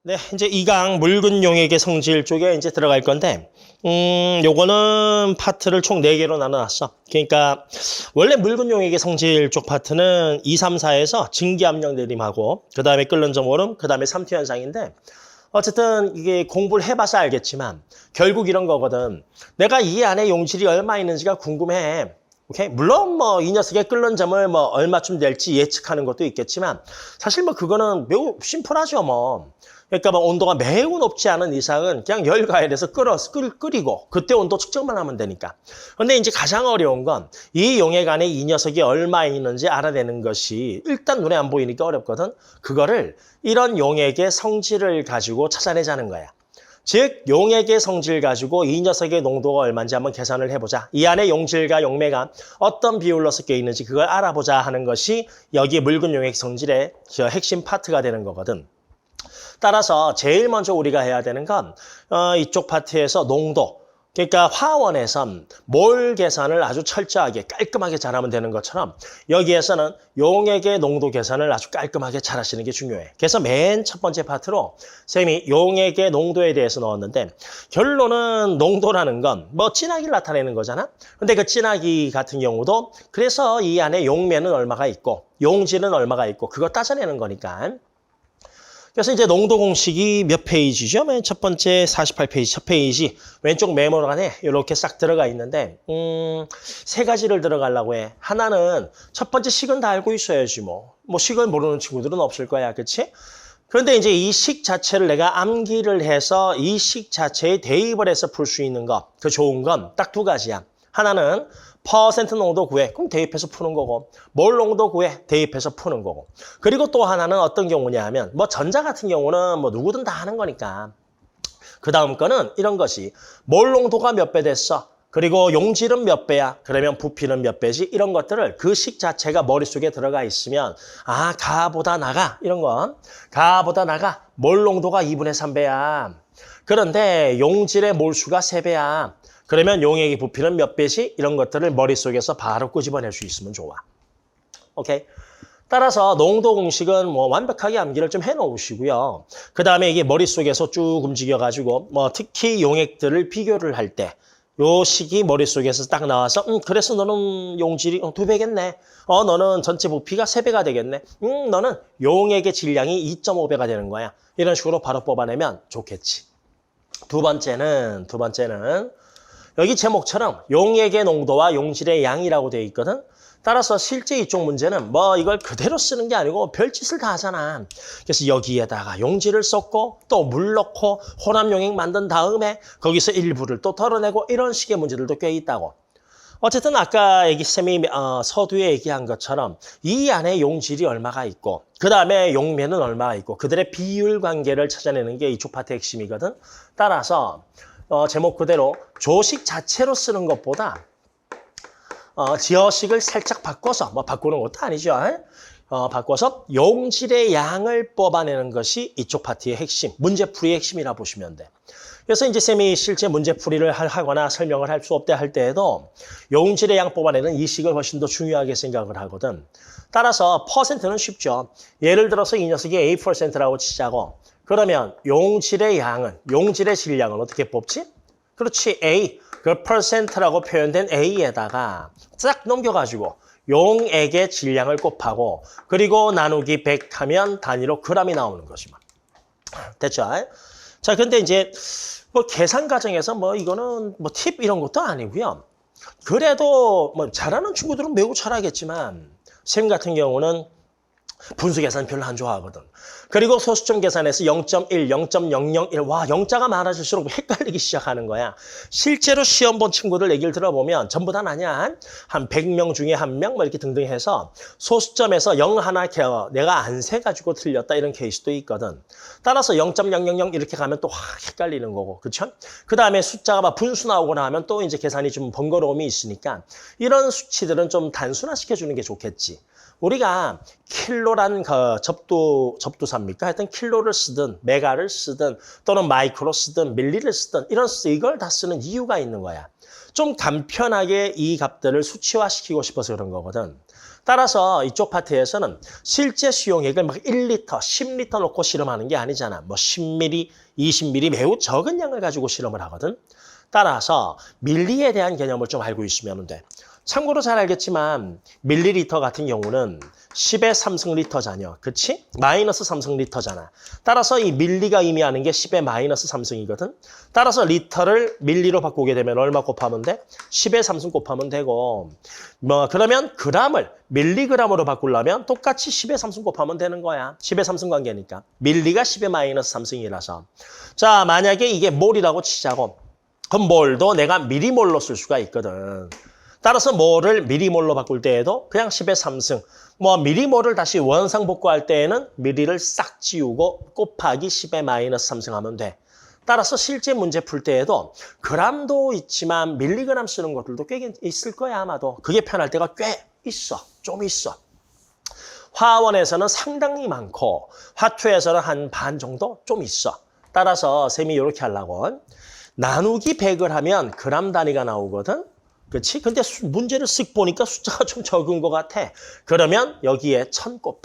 네, 이제 2강 묽은 용액의 성질 쪽에 이제 들어갈 건데, 요거는 파트를 총 4개로 나눠놨어. 그러니까, 원래 묽은 용액의 성질 쪽 파트는 2, 3, 4에서 증기압력 내림하고, 그 다음에 끓는 점 오름, 그 다음에 삼투 현상인데, 어쨌든 이게 공부를 해봐서 알겠지만, 결국 이런 거거든. 내가 이 안에 용질이 얼마 있는지가 궁금해. 오케이? 물론 뭐 이 녀석의 끓는 점을 뭐 얼마쯤 될지 예측하는 것도 있겠지만, 사실 뭐 그거는 매우 심플하죠, 뭐. 그러니까 뭐 온도가 매우 높지 않은 이상은 그냥 열 가열해서 끓이고 그때 온도 측정만 하면 되니까. 근데 이제 가장 어려운 건 이 용액 안에 이 녀석이 얼마 있는지 알아내는 것이 일단 눈에 안 보이니까 어렵거든. 그거를 이런 용액의 성질을 가지고 찾아내자는 거야. 즉 용액의 성질 가지고 이 녀석의 농도가 얼마인지 한번 계산을 해보자. 이 안에 용질과 용매가 어떤 비율로 섞여 있는지 그걸 알아보자 하는 것이 여기 묽은 용액 성질의 핵심 파트가 되는 거거든. 따라서 제일 먼저 우리가 해야 되는 건 이쪽 파트에서 농도, 그러니까 화원에서 몰 계산을 아주 철저하게 깔끔하게 잘하면 되는 것처럼 여기에서는 용액의 농도 계산을 아주 깔끔하게 잘 하시는 게 중요해. 그래서 맨 첫 번째 파트로 쌤이 용액의 농도에 대해서 넣었는데 결론은 농도라는 건 뭐 진하기를 나타내는 거잖아. 근데 그 진하기 같은 경우도 그래서 이 안에 용매는 얼마가 있고 용질은 얼마가 있고 그거 따져내는 거니까. 그래서 이제 농도 공식이 몇 페이지죠? 맨 첫 번째 48페이지, 첫 페이지 왼쪽 메모란에 이렇게 싹 들어가 있는데 3가지를 들어가려고 해. 하나는 첫 번째 식은 다 알고 있어야지 뭐. 뭐 식을 모르는 친구들은 없을 거야, 그렇지? 그런데 이제 이 식 자체를 내가 암기를 해서 이 식 자체에 대입을 해서 풀 수 있는 거, 그 좋은 건 딱 2가지야. 하나는 퍼센트 농도 구해. 그럼 대입해서 푸는 거고. 몰 농도 구해. 대입해서 푸는 거고. 그리고 또 하나는 어떤 경우냐 하면 뭐 전자 같은 경우는 뭐 누구든 다 하는 거니까. 그 다음 거는 이런 것이 몰 농도가 몇 배 됐어. 그리고 용질은 몇 배야. 그러면 부피는 몇 배지. 이런 것들을 그 식 자체가 머릿속에 들어가 있으면 아, 가보다 나가. 이런 건 가보다 나가. 몰 농도가 2분의 3배야. 그런데 용질의 몰수가 3배야. 그러면 용액의 부피는 몇 배지? 이런 것들을 머릿속에서 바로 끄집어낼 수 있으면 좋아. 오케이? 따라서 농도 공식은 뭐 완벽하게 암기를 좀 해놓으시고요. 그 다음에 이게 머릿속에서 쭉 움직여가지고 뭐 특히 용액들을 비교를 할 때 요 식이 머릿속에서 딱 나와서 그래서 너는 용질이 2배겠네. 너는 전체 부피가 3배가 되겠네. 너는 용액의 질량이 2.5배가 되는 거야. 이런 식으로 바로 뽑아내면 좋겠지. 두 번째는 여기 제목처럼 용액의 농도와 용질의 양이라고 되어 있거든. 따라서 실제 이쪽 문제는 뭐 이걸 그대로 쓰는 게 아니고 별짓을 다 하잖아. 그래서 여기에다가 용질을 썼고 또 물 넣고 혼합 용액 만든 다음에 거기서 일부를 또 덜어내고 이런 식의 문제들도 꽤 있다고. 어쨌든 아까 쌤이 서두에 얘기한 것처럼 이 안에 용질이 얼마가 있고 그 다음에 용매는 얼마가 있고 그들의 비율 관계를 찾아내는 게 이쪽 파트의 핵심이거든. 따라서 제목 그대로 조식 자체로 쓰는 것보다 지어식을 살짝 바꿔서 뭐 바꾸는 것도 아니죠. 바꿔서 용질의 양을 뽑아내는 것이 이쪽 파트의 핵심, 문제풀이의 핵심이라 보시면 돼. 그래서 이제 쌤이 실제 문제풀이를 하거나 설명을 할 수 없대 할 때에도 용질의 양 뽑아내는 이 식을 훨씬 더 중요하게 생각을 하거든. 따라서 퍼센트는 쉽죠. 예를 들어서 이 녀석이 A%라고 치자고. 그러면 용질의 양은, 용질의 질량은 어떻게 뽑지? 그렇지, A. 그 퍼센트라고 표현된 A에다가 싹 넘겨가지고 용액의 질량을 곱하고 그리고 나누기 100 하면 단위로 g이 나오는 것이만. 됐죠? 자, 근데 이제 뭐 계산 과정에서 뭐 이거는 뭐 팁 이런 것도 아니고요. 그래도 뭐 잘하는 친구들은 매우 잘하겠지만 쌤 같은 경우는 분수 계산 별로 안 좋아하거든. 그리고 소수점 계산에서 0.1, 0.001, 와, 0자가 많아질수록 헷갈리기 시작하는 거야. 실제로 시험 본 친구들 얘기를 들어보면 전부 다 아니야. 한 100명 중에 1명 뭐 이렇게 등등 해서 소수점에서 0 하나 내가 안 세가지고 틀렸다 이런 케이스도 있거든. 따라서 0.000 이렇게 가면 또 확 헷갈리는 거고, 그렇죠? 그 다음에 숫자가 막 분수 나오고 나면 또 이제 계산이 좀 번거로움이 있으니까 이런 수치들은 좀 단순화시켜주는 게 좋겠지. 우리가 킬로란 접두사입니까? 하여튼 킬로를 쓰든 메가를 쓰든 또는 마이크로 쓰든 밀리를 쓰든 이걸 다 쓰는 이유가 있는 거야. 좀 간편하게 이 값들을 수치화시키고 싶어서 그런 거거든. 따라서 이쪽 파트에서는 실제 수용액을 막 1리터, 10리터 놓고 실험하는 게 아니잖아. 뭐 10ml, 20ml 매우 적은 양을 가지고 실험을 하거든. 따라서 밀리에 대한 개념을 좀 알고 있으면 돼. 참고로 잘 알겠지만 밀리리터 같은 경우는 10의 3승 리터잖여. 그치? 마이너스 3승 리터잖아. 따라서 이 밀리가 의미하는 게 10의 마이너스 3승이거든. 따라서 리터를 밀리로 바꾸게 되면 얼마 곱하면 돼? 10의 3승 곱하면 되고 뭐 그러면 그람을 밀리그램으로 바꾸려면 똑같이 10의 3승 곱하면 되는 거야. 10의 3승 관계니까. 밀리가 10의 마이너스 3승이라서. 자, 만약에 이게 몰이라고 치자고. 그럼 몰도 내가 미리몰로 쓸 수가 있거든. 따라서 몰을 미리몰로 바꿀 때에도 그냥 10의 3승. 뭐 미리몰을 다시 원상복구할 때에는 미리를 싹 지우고 곱하기 10의 마이너스 3승 하면 돼. 따라서 실제 문제 풀 때에도 그람도 있지만 밀리그램 쓰는 것들도 꽤 있을 거야 아마도. 그게 편할 때가 꽤 있어. 좀 있어. 화원에서는 상당히 많고 화투에서는 한 반 정도 좀 있어. 따라서 쌤이 이렇게 하려고. 나누기 100을 하면 그람 단위가 나오거든. 그렇지? 근데 문제를 쓱 보니까 숫자가 좀 적은 것 같아. 그러면 여기에 1000 곱해.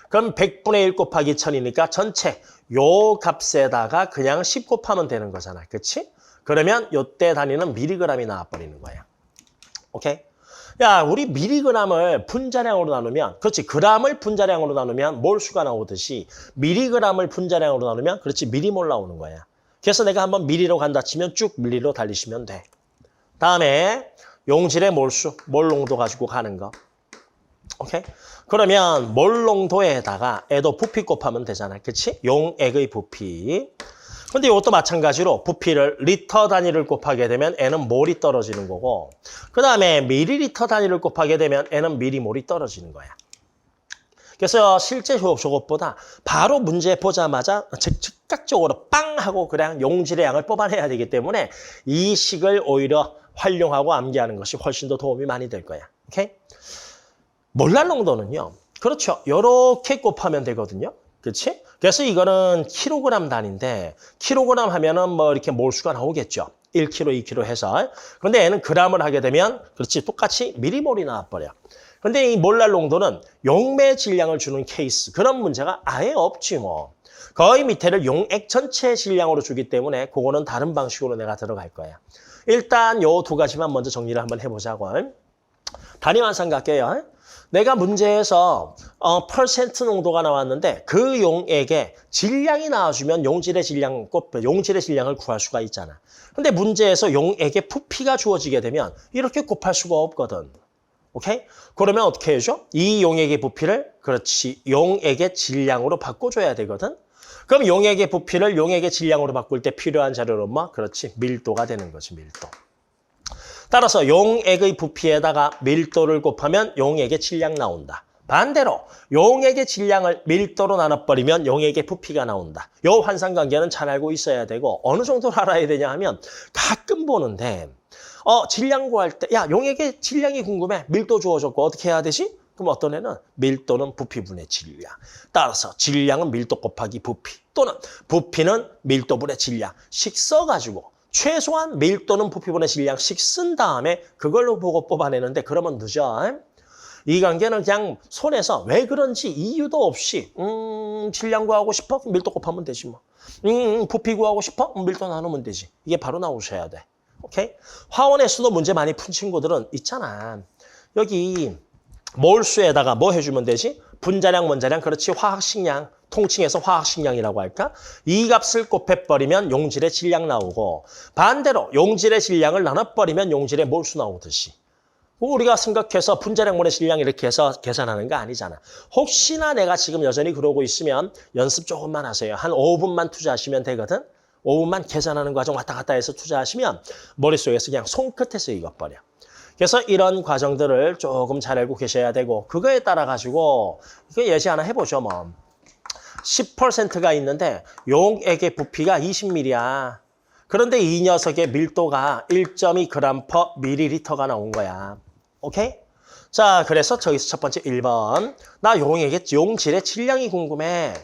그럼 100분의 1 곱하기 1000이니까 전체 요 값에다가 그냥 10 곱하면 되는 거잖아. 그렇지? 그러면 요때 단위는 미리그램이 나와버리는 거야. 오케이? 야, 우리 미리그램을 분자량으로 나누면, 그렇지, 그램을 분자량으로 나누면 몰수가 나오듯이 미리그램을 분자량으로 나누면, 그렇지, 미리몰 나오는 거야. 그래서 내가 한번 미리로 간다 치면 쭉 밀리로 달리시면 돼. 다음에 용질의 몰수, 몰농도 가지고 가는 거. 오케이? 그러면 몰농도에다가 애도 부피 곱하면 되잖아. 그치? 용액의 부피. 근데 이것도 마찬가지로 부피를 리터 단위를 곱하게 되면 N은 몰이 떨어지는 거고 그 다음에 미리리터 단위를 곱하게 되면 N은 미리몰이 떨어지는 거야. 그래서 실제 저것보다 바로 문제 보자마자 즉각적으로 빵 하고 그냥 용질의 양을 뽑아내야 되기 때문에 이 식을 오히려 활용하고 암기하는 것이 훨씬 더 도움이 많이 될 거야. 오케이? 몰랄 농도는요. 그렇죠. 이렇게 곱하면 되거든요. 그렇지? 그래서 이거는 킬로그램 단위인데 킬로그램 하면은 뭐 이렇게 몰수가 나오겠죠. 1kg, 2kg 해서. 그런데 얘는 그램을 하게 되면 그렇지 똑같이 미리몰이 나와버려. 근데 이 몰랄 농도는 용매 질량을 주는 케이스 그런 문제가 아예 없지 뭐. 거의 밑에를 용액 전체 질량으로 주기 때문에 그거는 다른 방식으로 내가 들어갈 거야. 일단 요 두 가지만 먼저 정리를 한번 해보자고. 단위 완성 갈게요. 내가 문제에서 퍼센트 농도가 나왔는데 그 용액에 질량이 나와주면 용질의 질량을 구할 수가 있잖아. 근데 문제에서 용액에 부피가 주어지게 되면 이렇게 곱할 수가 없거든. 오케이? 그러면 어떻게 해줘? 이 용액의 부피를 그렇지 용액의 질량으로 바꿔줘야 되거든. 그럼 용액의 부피를 용액의 질량으로 바꿀 때 필요한 자료는 뭐? 그렇지 밀도가 되는 거지 밀도. 따라서 용액의 부피에다가 밀도를 곱하면 용액의 질량 나온다. 반대로 용액의 질량을 밀도로 나눠버리면 용액의 부피가 나온다. 요 환상관계는 잘 알고 있어야 되고 어느 정도로 알아야 되냐 하면 가끔 보는데 질량 구할 때 야 용액의 질량이 궁금해. 밀도 주어졌고 어떻게 해야 되지? 그럼 어떤 애는 밀도는 부피분의 질량. 따라서 질량은 밀도 곱하기 부피 또는 부피는 밀도분의 질량씩 써가지고 최소한 밀도는 부피분의 질량씩 쓴 다음에 그걸로 보고 뽑아내는데 그러면 늦어. 이 관계는 그냥 손에서 왜 그런지 이유도 없이 질량 구하고 싶어? 밀도 곱하면 되지 뭐. 부피 구하고 싶어? 밀도 나누면 되지. 이게 바로 나오셔야 돼. 오케이? 화원에서도 문제 많이 푼 친구들은 있잖아. 여기 몰수에다가 뭐 해주면 되지? 분자량, 원자량, 그렇지 화학식량. 통칭해서 화학식량이라고 할까? 이 값을 곱해버리면 용질의 질량 나오고 반대로 용질의 질량을 나눠버리면 용질의 몰수 나오듯이 우리가 생각해서 분자량분의 질량 이렇게 해서 계산하는 거 아니잖아. 혹시나 내가 지금 여전히 그러고 있으면 연습 조금만 하세요. 한 5분만 투자하시면 되거든. 5분만 계산하는 과정 왔다 갔다 해서 투자하시면 머릿속에서 그냥 손끝에서 익어버려. 그래서 이런 과정들을 조금 잘 알고 계셔야 되고 그거에 따라 가지고 이거 예시 하나 해보죠 뭐. 10%가 있는데 용액의 부피가 20ml야. 그런데 이 녀석의 밀도가 1.2g/ml가 나온 거야. 오케이? 자, 그래서 저기서 첫 번째 1번. 나 용질의 질량이 궁금해.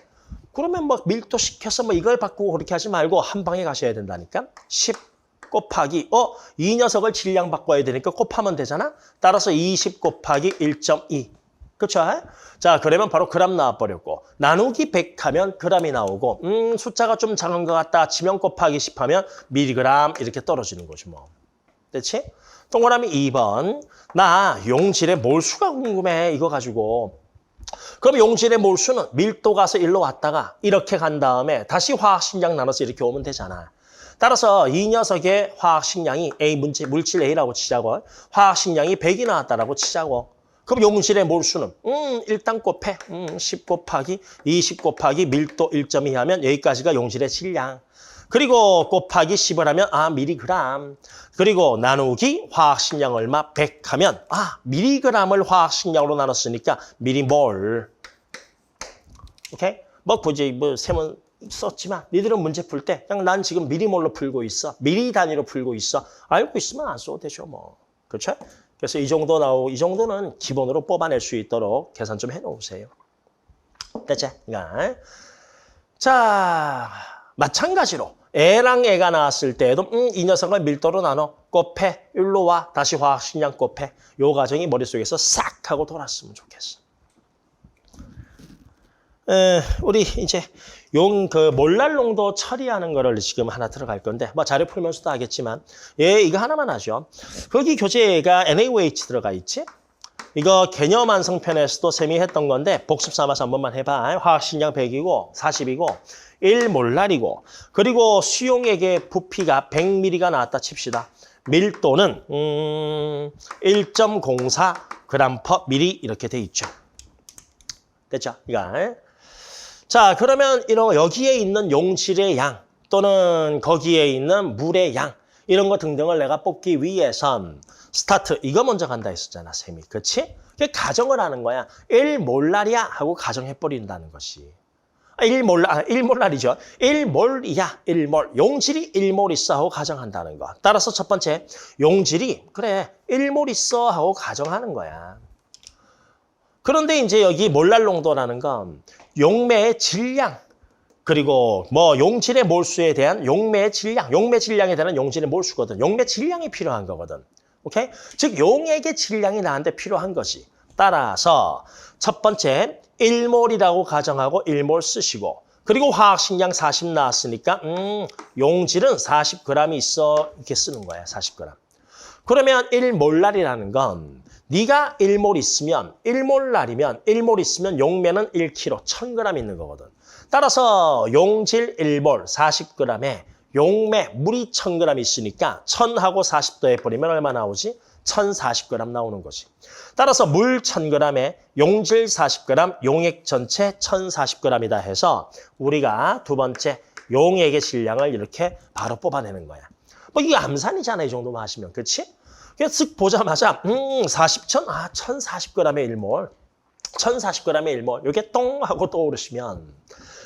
그러면 뭐 밀도 시켜서 뭐 이걸 바꾸고 그렇게 하지 말고 한 방에 가셔야 된다니까. 10 곱하기 이 녀석을 질량 바꿔야 되니까 곱하면 되잖아. 따라서 20 곱하기 1.2. 그렇죠? 자, 그러면 바로 그램 나와버렸고 나누기 100 하면 그램이 나오고 숫자가 좀 작은 것 같다. 지명 곱하기 10 하면 밀리그램 이렇게 떨어지는 거지 뭐. 됐지? 동그라미 2번. 나 용질의 몰수가 궁금해. 이거 가지고. 그럼 용질의 몰수는 밀도 가서 일로 왔다가 이렇게 간 다음에 다시 화학식량 나눠서 이렇게 오면 되잖아. 따라서 이 녀석의 화학식량이 A 물질 A라고 치자고. 화학식량이 100이 나왔다라고 치자고. 그럼 용질의 몰수는 일단 곱해. 10 곱하기 20 곱하기 밀도 1.2 하면 여기까지가 용질의 질량. 그리고 곱하기 10을 하면 밀리그램. 그리고 나누기 화학식량 얼마? 100 하면 밀리그램을 화학식량으로 나눴으니까 밀리몰. 오케이? 뭐 굳이 세면 썼지만 니들은 문제 풀 때 그냥 난 지금 밀리몰로 풀고 있어. 밀리 단위로 풀고 있어. 알고 있으면 안 써도 되죠 뭐. 그렇죠? 그래서 이 정도는 기본으로 뽑아낼 수 있도록 계산 좀 해놓으세요. 됐지? 자, 마찬가지로 애랑 애가 나왔을 때에도 이 녀석을 밀도로 나눠 곱해. 일로 와. 다시 화학식량 곱해. 요 과정이 머릿속에서 싹 하고 돌았으면 좋겠어. 우리 이제 몰랄 농도 처리하는 거를 지금 하나 들어갈 건데 뭐 자료 풀면서도 하겠지만 이거 하나만 하죠. 거기 교재가 NaOH 들어가 있지? 이거 개념 완성편에서도 쌤이 했던 건데 복습 삼아서 한 번만 해봐. 화학식량 100이고 40이고 1몰랄이고 그리고 수용액의 부피가 100ml가 나왔다 칩시다. 밀도는 1.04 g/ml 이렇게 돼 있죠. 됐죠? 이거. 자, 그러면 여기에 있는 용질의 양 또는 거기에 있는 물의 양 이런 거 등등을 내가 뽑기 위해선 스타트 이거 먼저 간다 했었잖아, 쌤이. 그렇지? 가정을 하는 거야. 1몰랄이야 하고 가정해버린다는 것이. 1몰랄이죠. 1몰이야, 1몰. 용질이 1몰 있어 하고 가정한다는 거. 따라서 첫 번째, 용질이 그래 1몰 있어 하고 가정하는 거야. 그런데 이제 여기 몰랄 농도라는 건 용매의 질량 그리고 용질의 몰수에 대한 용매의 질량, 용매 질량에 대한 용질의 몰수거든. 용매 질량이 필요한 거거든. 오케이? 즉 용액의 질량이 나한테 필요한 것이. 따라서 첫 번째 1몰이라고 가정하고 1몰 쓰시고 그리고 화학식량 40 나왔으니까 용질은 40g이 있어 이렇게 쓰는 거야. 40g. 그러면 1몰랄이라는 건 네가 1몰 있으면 1몰 있으면 용매는 1kg, 1000g 있는 거거든. 따라서 용질 1몰 40g에 용매 물이 1000g 있으니까 1000하고 40 더해버리면 얼마 나오지? 1040g 나오는 거지. 따라서 물 1000g에 용질 40g, 용액 전체 1040g이다 해서 우리가 두 번째 용액의 질량을 이렇게 바로 뽑아내는 거야. 이게 암산이잖아, 이 정도만 하시면. 그렇지? 그래서 쓱 보자마자 1040g의 1몰. 1040g의 1몰. 이게 똥 하고 떠오르시면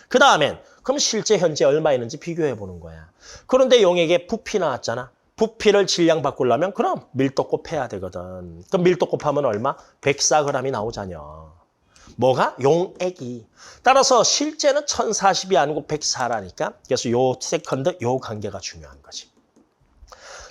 그 다음엔 그럼 실제 현재 얼마 있는지 비교해 보는 거야. 그런데 용액에 부피 나왔잖아. 부피를 질량 바꾸려면 그럼 밀도 곱해야 되거든. 그럼 밀도 곱하면 얼마? 104g이 나오잖여. 뭐가? 용액이. 따라서 실제는 1040이 아니고 104라니까. 그래서 요 세컨드 요 관계가 중요한 거지.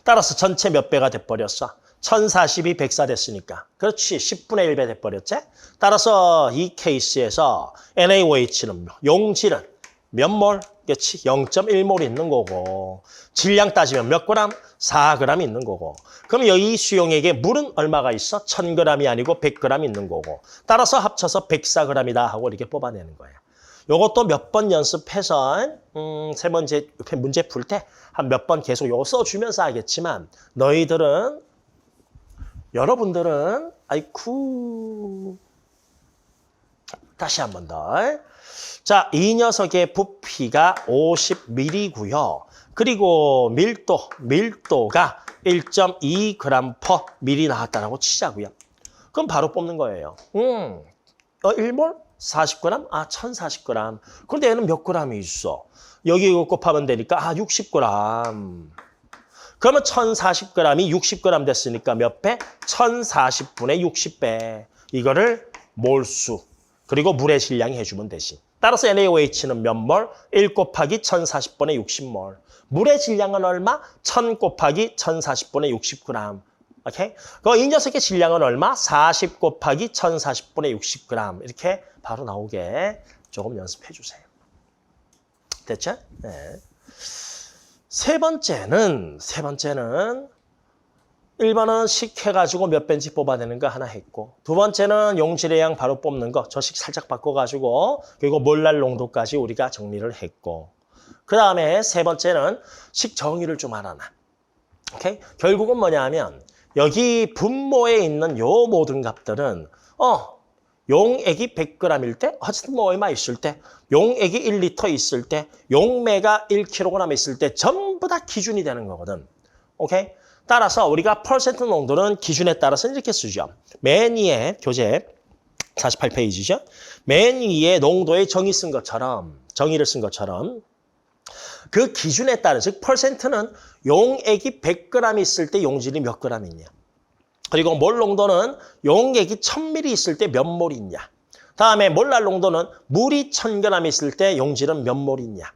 따라서 전체 몇 배가 돼버렸어? 1040이 104 됐으니까. 그렇지. 10분의 1배 돼버렸지? 따라서 이 케이스에서 NaOH는 용질은 몇 몰? 그렇지. 0.1몰 있는 거고. 질량 따지면 몇 그램? 4g 있는 거고. 그럼 여기 수용액에 물은 얼마가 있어? 1000g이 아니고 100g 있는 거고. 따라서 합쳐서 104g이다 하고 이렇게 뽑아내는 거야. 요것도 몇 번 연습해서 세 번째 문제 풀 때 한 몇 번 계속 요거 써주면서 하겠지만 여러분들은 아이쿠 다시 한 번 더. 자, 이 녀석의 부피가 50ml고요. 그리고 밀도가 1.2g/ml 나왔다고 치자고요. 그럼 바로 뽑는 거예요. 1몰? 40g? 1040g. 그런데 얘는 몇 g이 있어? 여기 이거 곱하면 되니까 60g. 그러면 1040g이 60g 됐으니까 몇 배? 1040분의 60배. 이거를 몰수. 그리고 물의 질량이 해주면 되지. 따라서 NaOH는 몇 몰? 1 곱하기 1040분의 60몰. 물의 질량은 얼마? 1000 곱하기 1040분의 60g. 오케이? 이 녀석의 질량은 얼마? 40 곱하기 1040분의 60g. 이렇게 바로 나오게 조금 연습해 주세요. 됐죠? 네. 세 번째는 1번은 식 해가지고 몇 벤치 뽑아내는 거 하나 했고, 두 번째는 용질의 양 바로 뽑는 거, 저 식 살짝 바꿔가지고, 그리고 몰랄 농도까지 우리가 정리를 했고, 그 다음에 세 번째는 식 정의를 좀 알아놔. 오케이? 결국은 뭐냐 하면, 여기 분모에 있는 요 모든 값들은, 용액이 100g일 때, 어쨌든 뭐 얼마 있을 때, 용액이 1리터 있을 때, 용매가 1kg 있을 때, 전부 다 기준이 되는 거거든. 오케이? 따라서 우리가 퍼센트 농도는 기준에 따라서 이렇게 쓰죠. 맨 위에 교재 48페이지죠. 맨 위에 농도의 정의를 쓴 것처럼 그 기준에 따라 즉 퍼센트는 용액이 100g 있을 때 용질이 몇 g 있냐. 그리고 몰 농도는 용액이 1000ml 있을 때 몇 몰 있냐. 다음에 몰랄 농도는 물이 1000g 있을 때 용질은 몇 몰 있냐.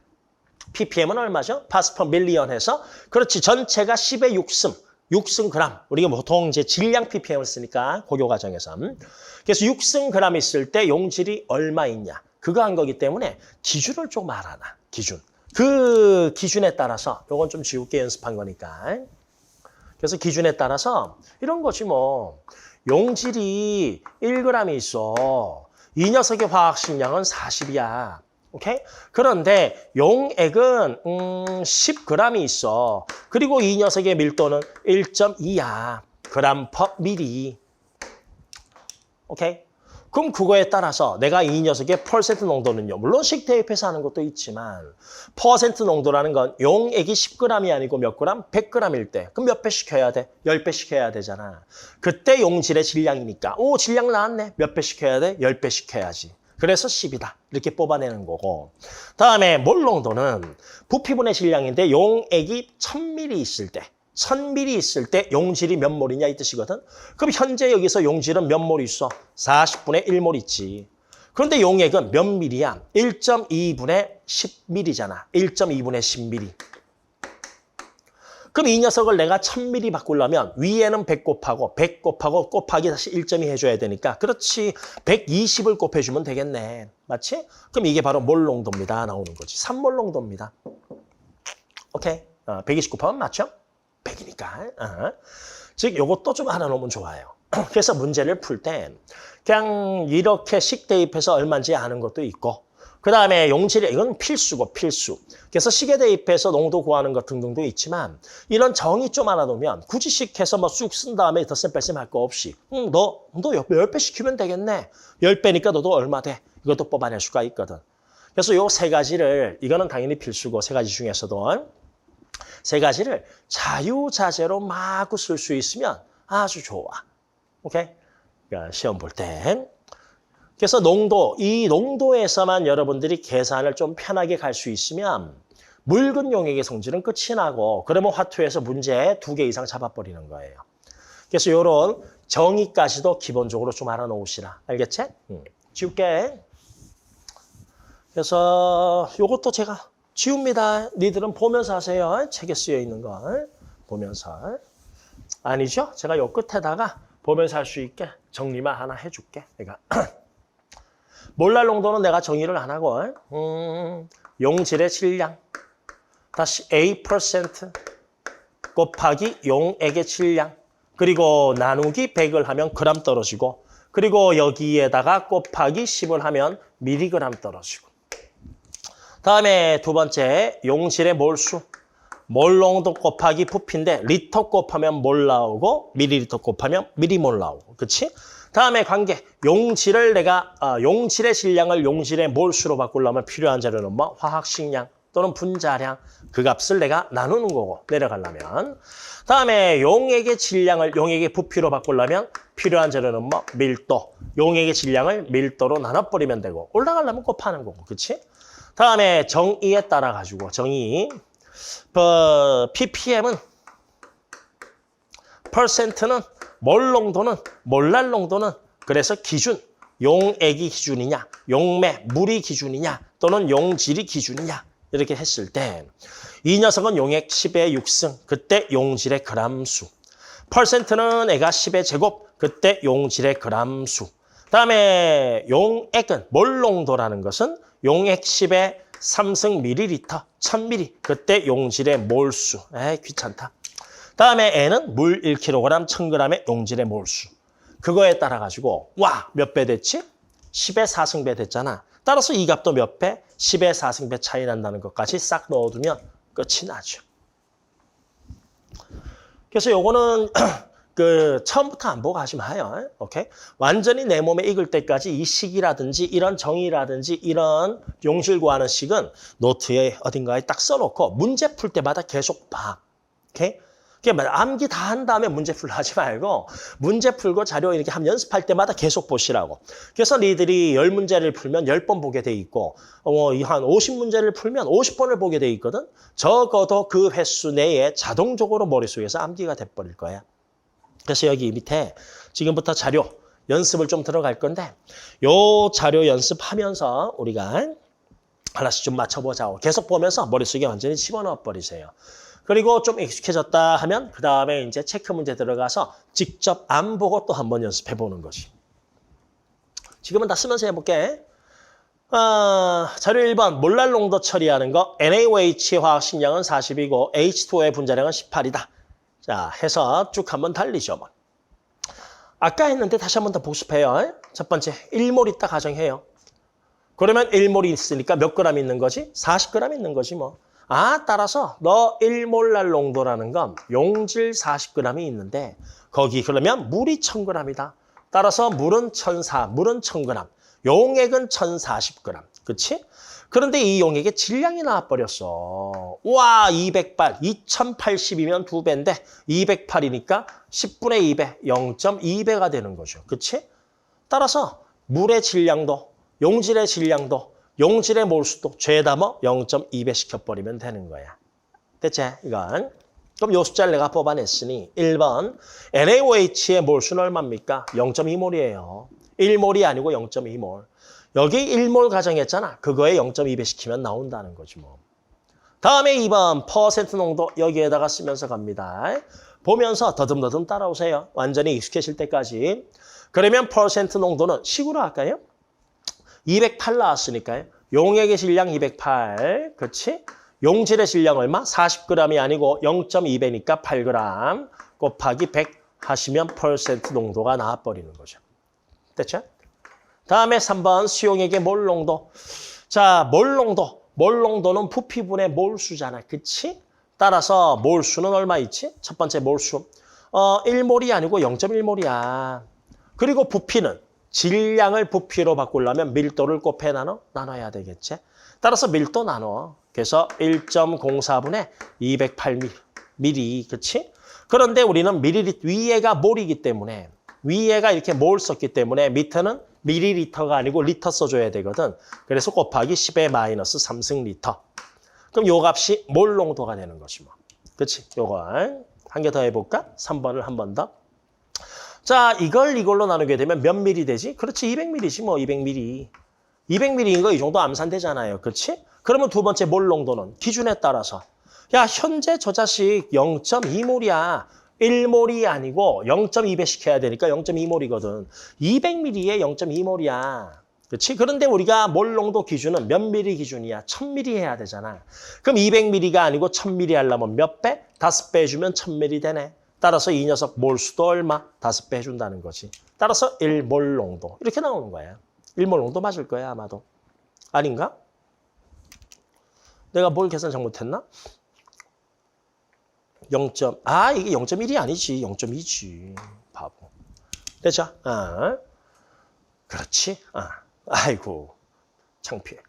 ppm은 얼마죠? 파스 퍼 밀리언 해서 그렇지 전체가 10의 6승 그램. 우리가 보통 이제 질량 ppm을 쓰니까 고교 과정에서. 그래서 6승 그램 있을 때 용질이 얼마 있냐. 그거 한 거기 때문에 기준을 좀 알아놔. 기준. 그 기준에 따라서 요건 좀 지우개 연습한 거니까. 그래서 기준에 따라서 이런 거지 뭐. 용질이 1g이 있어. 이 녀석의 화학식량은 40이야. 오케이? 그런데 용액은 10g이 있어. 그리고 이 녀석의 밀도는 1.2야. 그램 퍼 밀리. 오케이? 그럼 그거에 따라서 내가 이 녀석의 퍼센트 농도는요. 물론 식 대입해서 하는 것도 있지만 퍼센트 농도라는 건 용액이 10g이 아니고 몇 g? 100g일 때. 그럼 몇 배씩 해야 돼? 10배씩 해야 되잖아. 그때 용질의 질량이니까. 오, 질량 나왔네. 몇 배씩 해야 돼? 10배씩 해야지. 그래서 10이다. 이렇게 뽑아내는 거고. 다음에 몰 농도는 부피분의 질량인데 용액이 1000ml 있을 때, 1000ml 있을 때 용질이 몇 몰이냐 이 뜻이거든. 그럼 현재 여기서 용질은 몇 몰 있어? 40분의 1몰 있지. 그런데 용액은 몇 밀이야? 1.2분의 10ml잖아. 1.2분의 10ml. 그럼 이 녀석을 내가 1000ml 바꾸려면 위에는 100 곱하고 100 곱하고 곱하기 다시 1.2 해줘야 되니까 그렇지 120을 곱해주면 되겠네. 맞지? 그럼 이게 바로 몰 농도입니다. 나오는 거지. 3몰 농도입니다. 오케이? 120 곱하면 맞죠? 100이니까. 즉 이것도 좀 알아놓으면 좋아요. 그래서 문제를 풀 때 그냥 이렇게 식 대입해서 얼마인지 아는 것도 있고 그 다음에 용질이 이건 필수고 필수. 그래서 식에 대입해서 농도 구하는 것 등등도 있지만 이런 정의 좀 알아두면 굳이 식해서 뭐 쑥 쓴 다음에 덧셈 뺄셈 할 거 없이 너 10배 시키면 되겠네. 10배니까 너도 얼마 돼. 이것도 뽑아낼 수가 있거든. 그래서 요 세 가지를 이거는 당연히 필수고 세 가지 중에서도 세 가지를 자유자재로 마구 쓸 수 있으면 아주 좋아. 오케이? 그러니까 시험 볼 때. 그래서 농도, 이 농도에서만 여러분들이 계산을 좀 편하게 갈 수 있으면 묽은 용액의 성질은 끝이 나고 그러면 화투에서 문제 2개 이상 잡아버리는 거예요. 그래서 이런 정의까지도 기본적으로 좀 알아놓으시라. 알겠지? 지울게. 그래서 이것도 제가 지웁니다. 니들은 보면서 하세요. 책에 쓰여 있는 걸 보면서. 아니죠? 제가 요 끝에다가 보면서 할 수 있게 정리만 하나 해줄게. 내가. 몰랄 농도는 내가 정의를 안 하고 용질의 질량 다시 A% 곱하기 용액의 질량 그리고 나누기 100을 하면 그램 떨어지고 그리고 여기에다가 곱하기 10을 하면 미리그램 떨어지고 다음에 두 번째 용질의 몰수 몰 농도 곱하기 부피인데 리터 곱하면 몰 나오고 밀리리터 곱하면 미리몰 나오고 그렇지? 다음에 관계 용질을 내가 용질의 질량을 용질의 몰수로 바꾸려면 필요한 재료는 뭐 화학식량 또는 분자량 그 값을 내가 나누는 거고 내려가려면 다음에 용액의 질량을 용액의 부피로 바꾸려면 필요한 재료는 뭐 밀도 용액의 질량을 밀도로 나눠버리면 되고 올라가려면 곱하는 거고 그렇지? 다음에 정의에 따라 가지고 정의 ppm은 퍼센트는 몰 농도는 몰랄 농도는 그래서 기준 용액이 기준이냐, 용매, 물이 기준이냐, 또는 용질이 기준이냐 이렇게 했을 때 이 녀석은 용액 10의 6승, 그때 용질의 그람수. 퍼센트는 애가 10의 제곱, 그때 용질의 그람수. 다음에 용액은 몰농도라는 것은 용액 10의 3승 밀리리터, 1000ml, 그때 용질의 몰수. 에이, 귀찮다. 다음에 N은 물 1kg, 1000g의 용질의 몰수. 그거에 따라 가지고 와, 몇 배 됐지? 10의 4승배 됐잖아. 따라서 이 값도 몇 배? 10의 4승배 차이 난다는 것까지 싹 넣어두면 끝이 나죠. 그래서 요거는 처음부터 안 보고 하지 마요. 오케이? 완전히 내 몸에 익을 때까지 이 식이라든지 이런 정의라든지 이런 용질 구하는 식은 노트에 어딘가에 딱 써놓고 문제 풀 때마다 계속 봐. 오케이? 암기 다 한 다음에 문제 풀 하지 말고 문제 풀고 자료 이렇게 한번 연습할 때마다 계속 보시라고. 그래서 니들이 10문제를 풀면 10번 보게 돼 있고 한 50문제를 풀면 50번을 보게 돼 있거든. 적어도 그 횟수 내에 자동적으로 머릿속에서 암기가 돼버릴 거야. 그래서 여기 밑에 지금부터 자료 연습을 좀 들어갈 건데 요 자료 연습하면서 우리가 하나씩 좀 맞춰보자. 계속 보면서 머릿속에 완전히 집어넣어 버리세요. 그리고 좀 익숙해졌다 하면 그 다음에 이제 체크 문제 들어가서 직접 안 보고 또 한번 연습해 보는 거지. 지금은 다 쓰면서 해볼게. 자료 1번 몰랄 농도 처리하는 거. NaOH 화학 식량은 40이고 H2O의 분자량은 18이다. 자, 해서 쭉 한번 달리죠. 아까 했는데 다시 한번 더 복습해요. 첫 번째 1몰 있다 가정해요. 그러면 1몰이 있으니까 몇 그램 있는 거지? 40g 있는 거지 뭐. 따라서 너 1몰랄 농도라는 건 용질 40g이 있는데 거기 그러면 물이 1000g이다. 따라서 물은 1000g, 용액은 1040g. 그치? 그런데 이 용액의 질량이 나와버렸어. 와, 208, 2080이면 2배인데 208이니까 10분의 2배, 0.2배가 되는 거죠. 그치? 따라서 물의 질량도, 용질의 질량도, 용질의 몰수도 죄다 뭐 0.2배 시켜버리면 되는 거야. 됐지? 이건. 그럼 요 숫자를 내가 뽑아냈으니 1번 NaOH의 몰수는 얼마입니까? 0.2몰이에요. 1몰이 아니고 0.2몰. 여기 1몰 가정했잖아. 그거에 0.2배 시키면 나온다는 거지 뭐. 다음에 2번 퍼센트 농도 여기에다가 쓰면서 갑니다. 보면서 더듬더듬 따라오세요. 완전히 익숙해질 때까지. 그러면 퍼센트 농도는 식으로 할까요? 208 나왔으니까요. 용액의 질량 208, 그렇지? 용질의 질량 얼마? 40g이 아니고 0.2배니까 8g 곱하기 100 하시면 퍼센트 농도가 나와버리는 거죠. 됐죠? 다음에 3번 수용액의 몰 농도. 자, 몰 농도. 몰 농도는 부피분의 몰수잖아. 그치? 따라서 몰수는 얼마 있지? 첫 번째 몰수. 1몰이 아니고 0.1몰이야. 그리고 부피는 질량을 부피로 바꾸려면 밀도를 곱해 나눠야 되겠지? 따라서 밀도 나눠. 그래서 1.04분의 208ml, 그치? 그런데 우리는 밀리리터, 위에가 몰이기 때문에, 위에가 이렇게 몰 썼기 때문에 밑에는 밀리리터가 아니고 리터 써줘야 되거든. 그래서 곱하기 10의 마이너스 3승 리터. 그럼 요 값이 몰 농도가 되는 것이 뭐. 그치? 요걸 한 개 더 해볼까? 3번을 한 번 더. 자, 이걸로 나누게 되면 몇 미리 되지? 그렇지, 200ml지 뭐, 200ml. 200ml인 거 이 정도 암산되잖아요. 그렇지? 그러면 두 번째 몰 농도는 기준에 따라서. 야, 현재 저 자식 0.2몰이야. 1몰이 아니고 0.2배 시켜야 되니까 0.2몰이거든. 200ml에 0.2몰이야. 그렇지? 그런데 우리가 몰 농도 기준은 몇 미리 기준이야? 1000ml 해야 되잖아. 그럼 200ml가 아니고 1000ml 하려면 몇 배? 5배 해주면 1000ml 되네. 따라서 이 녀석 몰수도 얼마? 5배 해준다는 거지. 따라서 1몰 농도. 이렇게 나오는 거야. 1몰 농도 맞을 거야, 아마도. 아닌가? 내가 뭘 계산 잘못했나? 이게 0.1이 아니지. 0.2지. 바보. 됐죠? 그렇지. 아이고. 창피해.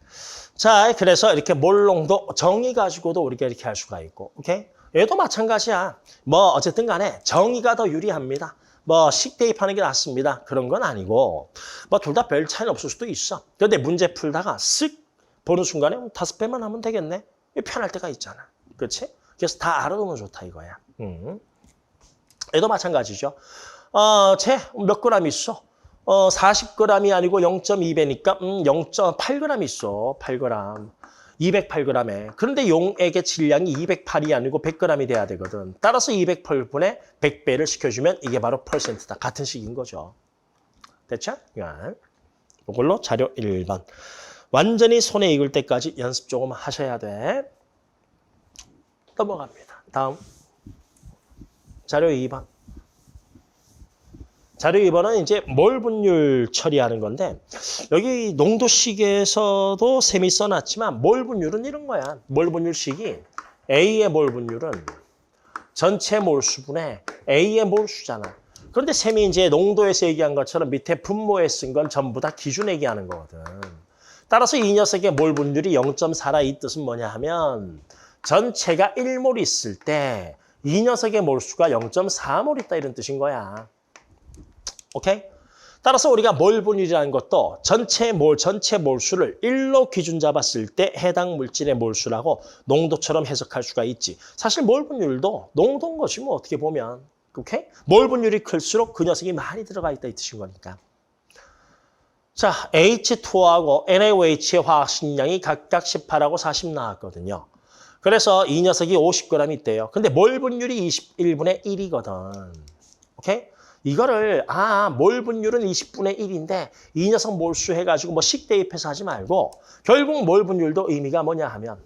자, 그래서 이렇게 몰 농도 정의 가지고도 우리가 이렇게 할 수가 있고. 오케이? 얘도 마찬가지야. 뭐 어쨌든 간에 정의가 더 유리합니다. 뭐 식 대입하는 게 낫습니다. 그런 건 아니고 뭐 둘 다 별 차이는 없을 수도 있어. 그런데 문제 풀다가 쓱 보는 순간에 5배만 하면 되겠네. 편할 때가 있잖아. 그렇지? 그래서 다 알아두면 좋다 이거야. 얘도 마찬가지죠. 쟤 몇 그램 있어? 40g이 아니고 0.2배니까 0.8g 있어. 8g. 208g에. 그런데 용액의 질량이 208이 아니고 100g이 돼야 되거든. 따라서 208분의 100배를 시켜주면 이게 바로 퍼센트다. 같은 식인 거죠. 됐죠? 이걸로 자료 1번. 완전히 손에 익을 때까지 연습 조금 하셔야 돼. 넘어갑니다. 다음. 자료 2번. 자료 2번은 이제 몰 분율 처리하는 건데 여기 농도식에서도 셈이 써놨지만 몰 분율은 이런 거야. 몰 분율식이 A의 몰 분율은 전체 몰수분의 A의 몰수잖아. 그런데 셈이 이제 농도에서 얘기한 것처럼 밑에 분모에 쓴 건 전부 다 기준 얘기하는 거거든. 따라서 이 녀석의 몰 분율이 0.4라 이 뜻은 뭐냐 하면 전체가 1몰 있을 때 이 녀석의 몰수가 0.4몰 있다 이런 뜻인 거야. 오케이? 따라서 우리가 몰 분율이라는 것도 전체 몰수를 1로 기준 잡았을 때 해당 물질의 몰수라고 농도처럼 해석할 수가 있지. 사실 몰 분율도 농도인 것이 뭐 어떻게 보면. 오케이? 몰 분율이 클수록 그 녀석이 많이 들어가 있다 이 뜻인 거니까. 자, H2O하고 NaOH의 화학식량이 각각 18하고 40 나왔거든요. 그래서 이 녀석이 50g 있대요. 근데 몰 분율이 21분의 1이거든. 오케이? 이거를 몰 분율은 20분의 1인데 이 녀석 몰수 해가지고 뭐 식 대입해서 하지 말고 결국 몰 분율도 의미가 뭐냐 하면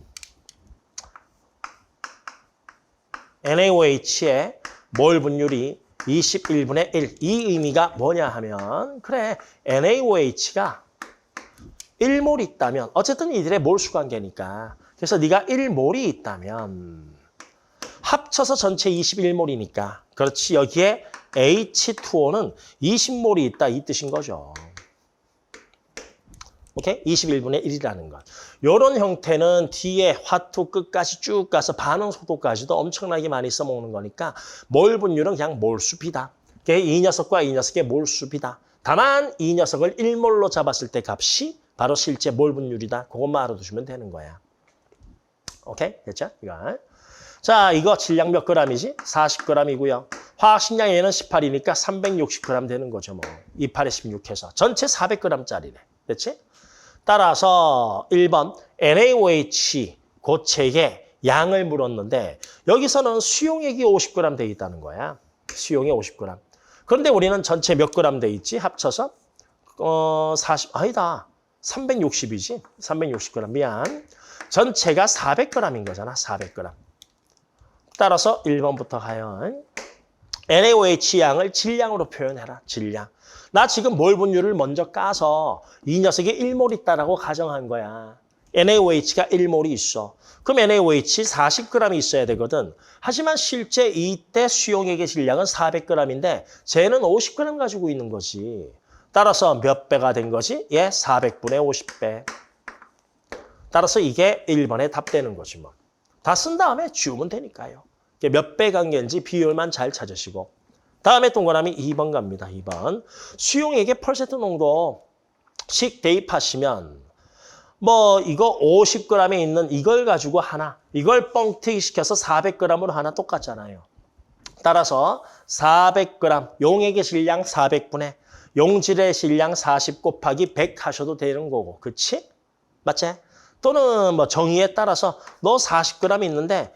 NaOH의 몰 분율이 21분의 1. 이 의미가 뭐냐 하면 그래 NaOH가 1몰이 있다면 어쨌든 이들의 몰수 관계니까 그래서 네가 1몰이 있다면 합쳐서 전체 21몰이니까 그렇지 여기에 H2O는 20몰이 있다 이 뜻인 거죠. 오케이? 21분의 1이라는 것. 이런 형태는 뒤에 화투 끝까지 쭉 가서 반응 속도까지도 엄청나게 많이 써먹는 거니까 몰 분율은 그냥 몰수비다. 이 녀석과 이 녀석의 몰수비다. 다만 이 녀석을 1몰로 잡았을 때 값이 바로 실제 몰 분율이다. 그것만 알아두시면 되는 거야. 오케이? 됐죠? 이거. 자, 이거 질량 몇 g이지? 40g이고요. 화학식량에는 18이니까 360g 되는 거죠. 뭐 28에 16해서. 전체 400g짜리네. 됐지? 따라서 1번 NaOH 고체의 양을 물었는데 여기서는 수용액이 50g 돼 있다는 거야. 수용이 50g. 그런데 우리는 전체 몇 g 돼 있지? 합쳐서 360이지. 360g. 미안. 전체가 400g인 거잖아. 400g. 따라서 1번부터 가요. NaOH 양을 질량으로 표현해라. 질량. 나 지금 몰 분율을 먼저 까서 이 녀석이 1몰 있다라고 가정한 거야. NaOH가 1몰이 있어. 그럼 NaOH 40g이 있어야 되거든. 하지만 실제 이때 수용액의 질량은 400g인데 쟤는 50g 가지고 있는 거지. 따라서 몇 배가 된 거지? 400분의 50배. 따라서 이게 1번에 답되는 거지 뭐. 다 쓴 다음에 지우면 되니까요. 몇 배 관계인지 비율만 잘 찾으시고. 다음에 동그라미 2번 갑니다. 2번. 수용액의 퍼센트 농도 식 대입하시면 뭐 이거 50g에 있는 이걸 가지고 하나, 이걸 뻥튀기 시켜서 400g으로 하나 똑같잖아요. 따라서 400g, 용액의 질량 400분의 용질의 질량 40 곱하기 100 하셔도 되는 거고. 그치? 맞지? 또는 뭐 정의에 따라서 너 40g 있는데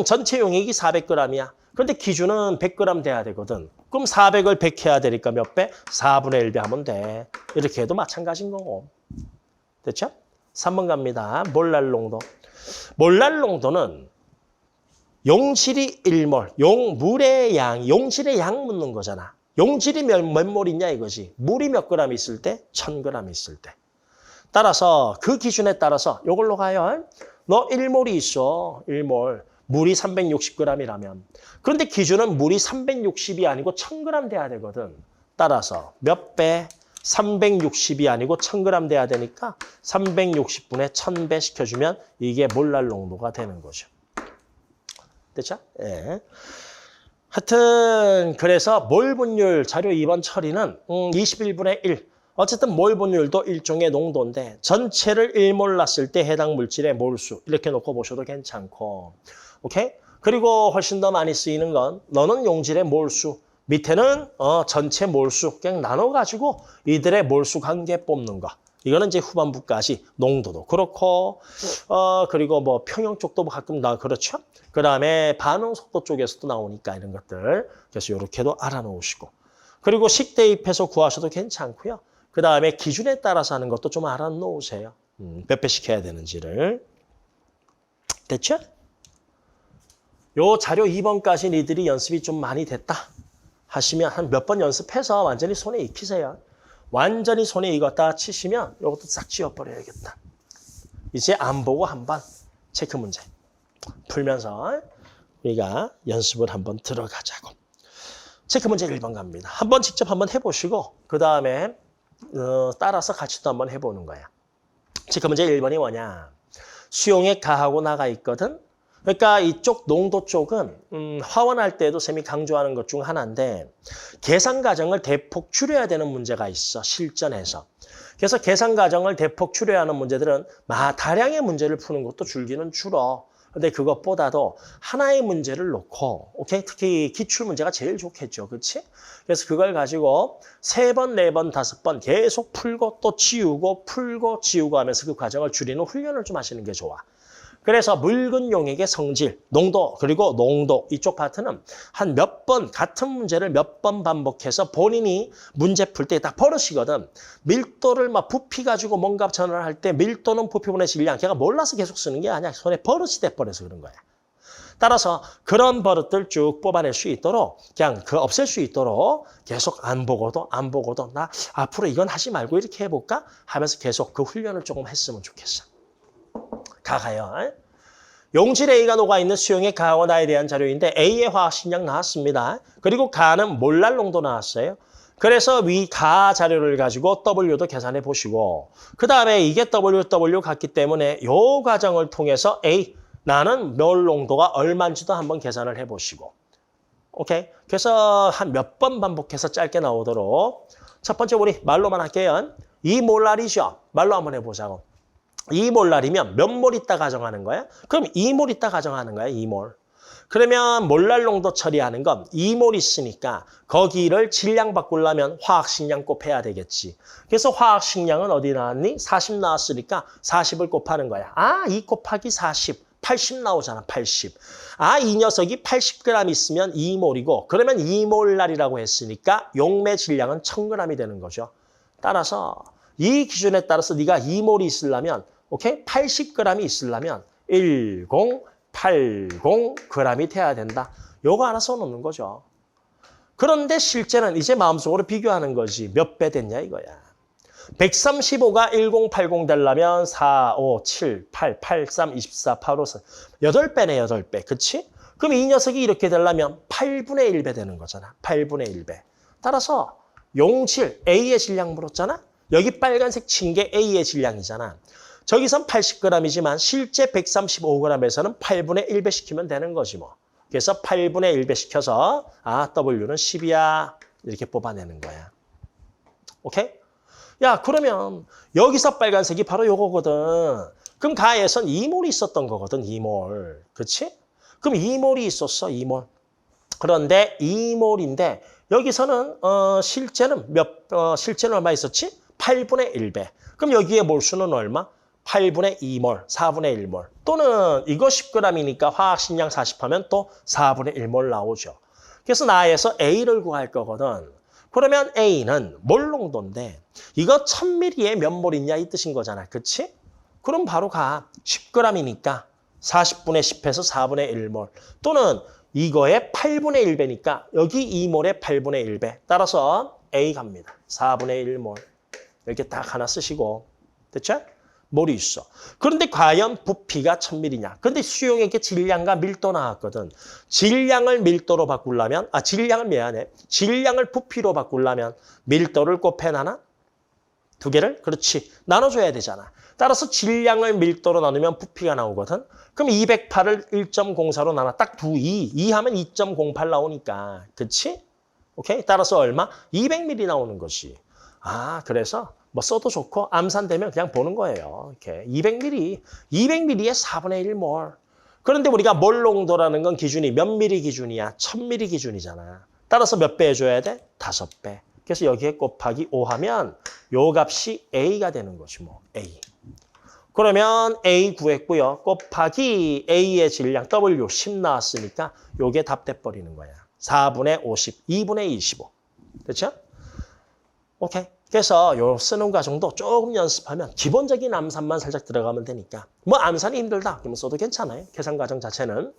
전체 용액이 400g이야. 그런데 기준은 100g 돼야 되거든. 그럼 400을 100 해야 되니까 몇 배? 4분의 1배 하면 돼. 이렇게 해도 마찬가지인 거고. 됐죠? 3번 갑니다. 몰랄 농도. 몰랄 농도는 용질이 1몰, 물의 양, 용질의 양 묻는 거잖아. 용질이 몇 몰 있냐 이거지. 물이 몇 g 있을 때? 1000g 있을 때. 따라서 그 기준에 따라서 이걸로 가요. 너 1몰이 있어. 1몰. 물이 360g이라면. 그런데 기준은 물이 360이 아니고 1000g 돼야 되거든. 따라서 몇 배? 360이 아니고 1000g 돼야 되니까 360분의 1000배 시켜주면 이게 몰랄 농도가 되는 거죠. 됐죠? 예. 하여튼 그래서 몰 분율 자료 2번 처리는 21분의 1. 어쨌든 몰 분율도 일종의 농도인데 전체를 1몰 놨을 때 해당 물질의 몰수 이렇게 놓고 보셔도 괜찮고. 오케이? 그리고 훨씬 더 많이 쓰이는 건 너는 용질의 몰수, 밑에는 전체 몰수 그냥 나눠가지고 이들의 몰수 관계 뽑는 거. 이거는 이제 후반부까지 농도도 그렇고 그리고 뭐 평형 쪽도 뭐 가끔 그렇죠. 그다음에 반응 속도 쪽에서도 나오니까 이런 것들. 그래서 이렇게도 알아놓으시고. 그리고 식대입해서 구하셔도 괜찮고요. 그다음에 기준에 따라서 하는 것도 좀 알아놓으세요. 몇 배씩 해야 되는지를. 됐죠? 요 자료 2번까지 니들이 연습이 좀 많이 됐다 하시면 한 몇 번 연습해서 완전히 손에 익히세요. 완전히 손에 익었다 치시면 이것도 싹 지워버려야겠다. 이제 안 보고 한번 체크 문제 풀면서 우리가 연습을 한번 들어가자고. 체크 문제 1번 갑니다. 한번 직접 한번 해보시고 그 다음에 따라서 같이 또 한번 해보는 거야. 체크 문제 1번이 뭐냐. 수용액 가하고 나가 있거든. 그러니까 이쪽 농도 쪽은 화원할 때도 쌤이 강조하는 것 중 하나인데 계산 과정을 대폭 줄여야 되는 문제가 있어. 실전에서. 그래서 계산 과정을 대폭 줄여야 하는 문제들은 다량의 문제를 푸는 것도 줄기는 줄어. 근데 그것보다도 하나의 문제를 놓고, 오케이? 특히 기출 문제가 제일 좋겠죠. 그렇지? 그래서 그걸 가지고 3번, 4번, 5번 계속 풀고 또 지우고 풀고 지우고 하면서 그 과정을 줄이는 훈련을 좀 하시는 게 좋아. 그래서 묽은 용액의 성질, 농도, 그리고 농도 이쪽 파트는 한 몇 번, 같은 문제를 몇 번 반복해서 본인이 문제 풀 때 딱 버릇이거든. 밀도를 막 부피 가지고 뭔가 전환할 때 밀도는 부피분의 질량, 걔가 몰라서 계속 쓰는 게 아니야. 손에 버릇이 돼버려서 그런 거야. 따라서 그런 버릇들 쭉 뽑아낼 수 있도록 그냥 없앨 수 있도록 계속 안 보고도 나 앞으로 이건 하지 말고 이렇게 해볼까? 하면서 계속 그 훈련을 조금 했으면 좋겠어. 가요. 용질 A가 녹아있는 수용액 가하고 나에 대한 자료인데 A의 화학식량 나왔습니다. 그리고 가는 몰랄 농도 나왔어요. 그래서 위 가 자료를 가지고 W도 계산해 보시고 그 다음에 이게 W 같기 때문에 이 과정을 통해서 A, 나는 몰 농도가 얼마인지도 한번 계산을 해보시고 오케이? 그래서 한 몇 번 반복해서 짧게 나오도록 첫 번째 우리 말로만 할게요. 2몰랄이죠. 말로 한번 해보자고. 2몰랄이면 몇 몰 있다 가정하는 거야? 그럼 2몰 있다 가정하는 거야, 2몰. 그러면 몰랄 농도 처리하는 건 2몰 있으니까 거기를 질량 바꾸려면 화학식량 곱해야 되겠지. 그래서 화학식량은 어디 나왔니? 40 나왔으니까 40을 곱하는 거야. 2 곱하기 40, 80 나오잖아, 80. 이 녀석이 80g 있으면 2몰이고 그러면 2몰랄이라고 했으니까 용매 질량은 1000g이 되는 거죠. 따라서 이 기준에 따라서 네가 2몰이 있으려면 오케이? 80g이 있으려면 1080g이 돼야 된다. 요거 하나 써놓는 거죠. 그런데 실제는 이제 마음속으로 비교하는 거지. 몇 배 됐냐 이거야. 135가 1080 되려면 4, 5, 7, 8, 8, 3, 24, 8, 5, 4. 8배네, 8배. 그치? 그럼 이 녀석이 이렇게 되려면 8분의 1배 되는 거잖아. 8분의 1배. 따라서 용질 A의 질량 물었잖아. 여기 빨간색 친 게 A의 질량이잖아. 저기선 80g이지만 실제 135g에서는 8분의 1배 시키면 되는 거지 뭐. 그래서 8분의 1배 시켜서 W는 10이야. 이렇게 뽑아내는 거야. 오케이? 야, 그러면 여기서 빨간색이 바로 요거거든. 그럼 가에선 2몰이 있었던 거거든, 2몰. 그렇지? 그럼 2몰이 있었어, 2몰. 그런데 2몰인데 여기서는 실제는 실제는 얼마 있었지? 8분의 1배. 그럼 여기에 몰수는 얼마? 8분의 2몰, 4분의 1몰. 또는 이거 10g이니까 화학식량 40하면 또 4분의 1몰 나오죠. 그래서 나에서 A를 구할 거거든. 그러면 A는 몰 농도인데 이거 1000ml에 몇 몰 있냐 이 뜻인 거잖아. 그치? 그럼 바로 가. 10g이니까 40분의 10에서 4분의 1몰. 또는 이거의 8분의 1배니까 여기 2몰의 8분의 1배. 따라서 A 갑니다. 4분의 1몰. 이렇게 딱 하나 쓰시고. 됐죠? 몰이 있어. 그런데 과연 부피가 1000ml냐? 그런데 수용액의 질량과 밀도 나왔거든. 질량을 밀도로 바꾸려면, 질량을 부피로 바꾸려면 밀도를 곱해나나? 두 개를? 그렇지. 나눠줘야 되잖아. 따라서 질량을 밀도로 나누면 부피가 나오거든. 그럼 208을 1.04로 나눠. 딱 2 하면 2.08 나오니까. 그치? 오케이? 따라서 얼마? 200ml 나오는 것이. 그래서 뭐 써도 좋고 암산되면 그냥 보는 거예요. 이렇게 200ml, 200ml에 4분의 1몰. 그런데 우리가 몰 농도라는 건 기준이 몇 ml 기준이야? 1000ml 기준이잖아. 따라서 몇 배 해줘야 돼? 5배. 그래서 여기에 곱하기 5 하면 요 값이 A가 되는 거지 뭐. A. 그러면 A 구했고요. 곱하기 A의 질량 W 10 나왔으니까 요게 답 돼버리는 거야. 4분의 50, 2분의 25. 됐죠? 오케이. 그래서 요 쓰는 과정도 조금 연습하면 기본적인 암산만 살짝 들어가면 되니까. 뭐 암산이 힘들다 그러면 써도 괜찮아요. 계산 과정 자체는.